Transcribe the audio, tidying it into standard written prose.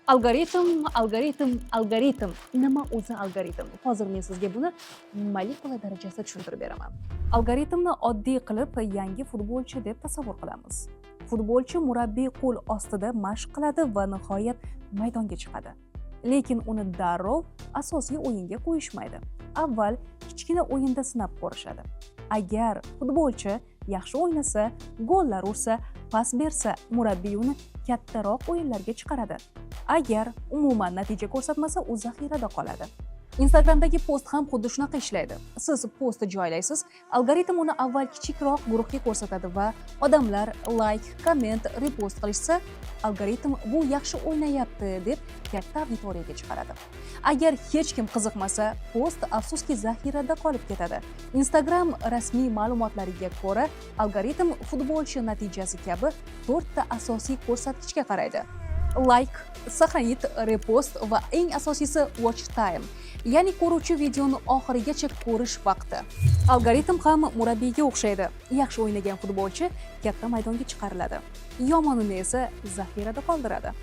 Algoritm. Nima o'zi algoritm? Hozir men sizga buni molekula darajasida tushuntirib beraman. Algoritmni oddiy qilib yangi futbolchi deb tasavvur qilamiz. Futbolchi murabbiy qo'l ostida mashq qiladi va nihoyat maydonga chiqadi. Lekin uni darrov asosiy o'yinga qo'yishmaydi. Avval kichkina o'yinda sinab ko'rishadi. Agar futbolchi yaxshi o'ynasa, gollar ursa, pas bersa, murabbiy uni kattaroq o'yinlarga chiqaradi. Agar umuman natija ko'rsatmasa, u zaxirada qoladi. Instagramdagi post ham xuddi shunaqa ishlaydi. Siz postni joylaysiz, algoritm uni avval kichikroq guruhga ko'rsatadi va odamlar like, komment, repost qilishsa, algoritm bu yaxshi o'ynayapti deb katta auditoriyaga chiqaradi. Agar hech kim qiziqmasa, post afsuski zaxirada qolib ketadi. Instagram rasmiy ma'lumotlariga ko'ra, algoritm futbolchi natijasi kabi 4 ta asosiy ko'rsatkichga qaraydi. Like, сохранить, repost va eng asosiysi watch time, ya'ni ko'ruvchi videoni oxirigacha ko'rish vaqti. Algoritm ham murabbiyga o'xshaydi. Yaxshi o'ynagan futbolchi katta maydonga chiqariladi. Yomonini esa zaxirada qoldiradi.